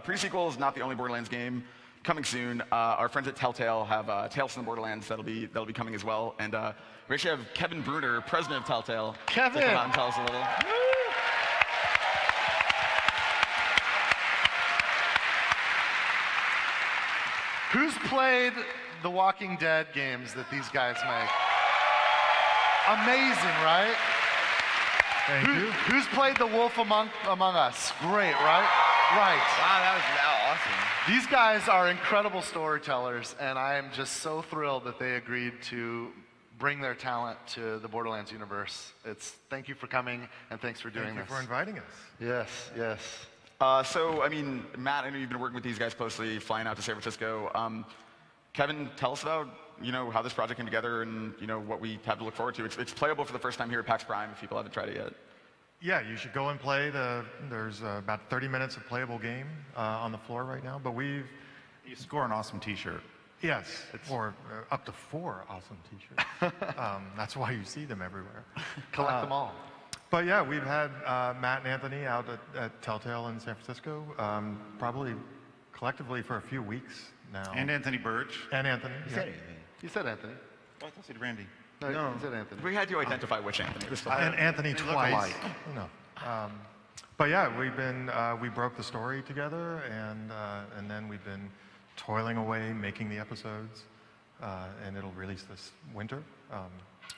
Pre-sequel is not the only Borderlands game. Coming soon. Our friends at Telltale have Tales from the Borderlands that'll be coming as well. And we actually have Kevin Bruner, president of Telltale, to come out and tell us a little. Who's played the Walking Dead games that these guys make? Amazing, right? Thank you. Who's played The Wolf Among Us? Great, right? Right. Wow, that was awesome. These guys are incredible storytellers, and I am just so thrilled that they agreed to bring their talent to the Borderlands universe. Thank you for coming, and thanks for doing this. Thank you for inviting us. Yes, yes. So, I mean, Matt, I know you've been working with these guys closely, flying out to San Francisco. Kevin, tell us about how this project came together and what we have to look forward to. It's playable for the first time here at PAX Prime if people haven't tried it yet. Yeah, you should go and play. There's about 30 minutes of playable game on the floor right now, but you score an awesome T-shirt. Yes, or up to 4 awesome T-shirts. That's why you see them everywhere. Collect them all. But yeah, we've had Matt and Anthony out at Telltale in San Francisco, probably collectively for a few weeks now. And Anthony Birch. And Anthony. You said Anthony. Oh, I thought you said Randy. No, you said Anthony. We had to identify which Anthony. And Anthony twice. But yeah, we broke the story together, and then we've been toiling away making the episodes, and it'll release this winter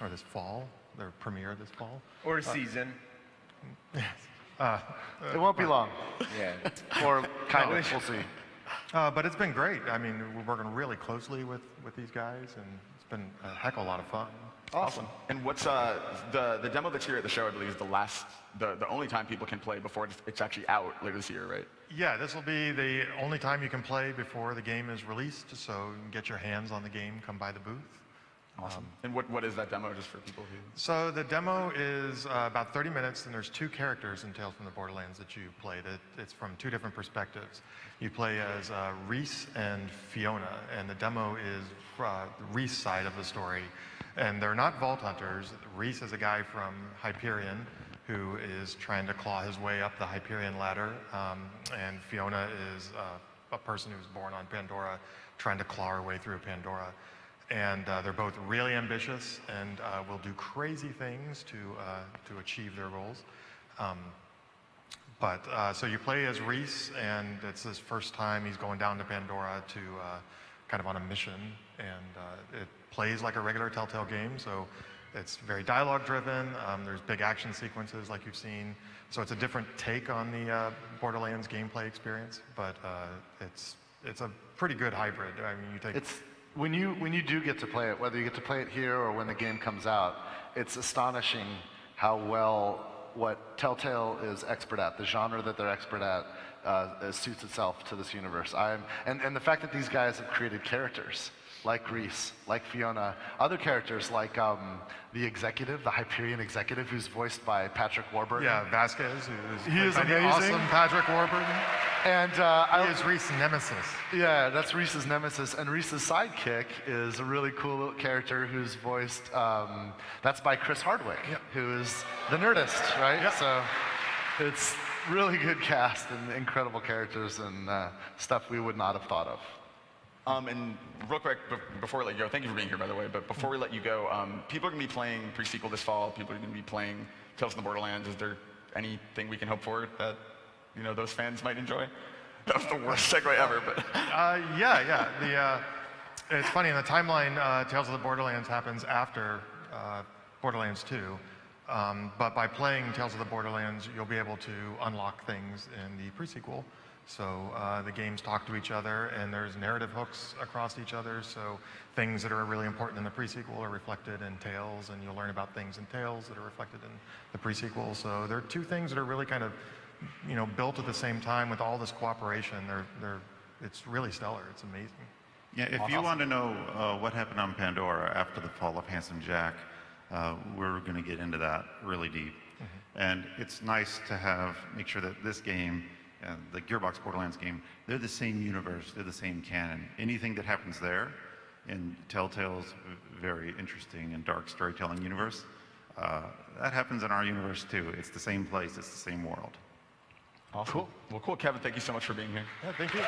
or this fall. Their premiere this fall. Or a season. Yes. It won't be long. Yeah. Or kind of. We'll see. But it's been great. I mean, we're working really closely with these guys, and it's been a heck of a lot of fun. Awesome. And what's the demo that's here at the show? I believe is the only time people can play before it's actually out later this year, right? Yeah, this will be the only time you can play before the game is released. So you can get your hands on the game. Come by the booth. Awesome. And what is that demo, just for people who? So the demo is about 30 minutes, and there's 2 characters in Tales from the Borderlands that you play. It's from 2 different perspectives. You play as Reese and Fiona, and the demo is the Reese side of the story. And they're not Vault Hunters. Reese is a guy from Hyperion who is trying to claw his way up the Hyperion ladder, and Fiona is a person who's born on Pandora trying to claw her way through Pandora. And they're both really ambitious and will do crazy things to achieve their goals. So you play as Reese, and it's his first time he's going down to Pandora to kind of on a mission. And it plays like a regular Telltale game, so it's very dialogue-driven. There's big action sequences like you've seen. So it's a different take on the Borderlands gameplay experience, but it's a pretty good hybrid. I mean, you take. When you do get to play it, whether you get to play it here or when the game comes out, it's astonishing how well what Telltale is expert at, the genre that they're expert at, suits itself to this universe. And the fact that these guys have created characters like Reese, like Fiona, other characters like the executive, the Hyperion executive, who's voiced by Patrick Warburton. Yeah, Vasquez, he is amazing. Awesome Patrick Warburton. And he is Reese's nemesis. Yeah, that's Reese's nemesis. And Reese's sidekick is a really cool character who's voiced, that's by Chris Hardwick, who is the Nerdist, right? Yep. So it's really good cast and incredible characters and stuff we would not have thought of. And real quick, before we let you go, thank you for being here, by the way, but before we let you go, people are going to be playing pre-sequel this fall. People are going to be playing Tales from the Borderlands. Is there anything we can hope for that those fans might enjoy? That was the worst segue ever, but. It's funny, in the timeline, Tales of the Borderlands happens after Borderlands 2. But by playing Tales of the Borderlands, you'll be able to unlock things in the pre-sequel. So the games talk to each other, and there's narrative hooks across each other. So things that are really important in the pre-sequel are reflected in Tales, and you'll learn about things in Tales that are reflected in the pre-sequel. So there are 2 things that are really kind of, built at the same time with all this cooperation. It's really stellar. It's amazing. Yeah, if you want to know what happened on Pandora after the fall of Handsome Jack, we're going to get into that really deep. Mm-hmm. And it's nice to make sure that this game, the Gearbox Borderlands game, they're the same universe, they're the same canon. Anything that happens there in Telltale's very interesting and dark storytelling universe, that happens in our universe too. It's the same place, it's the same world. Awesome. Cool. Well, cool, Kevin. Thank you so much for being here. Yeah, thank you.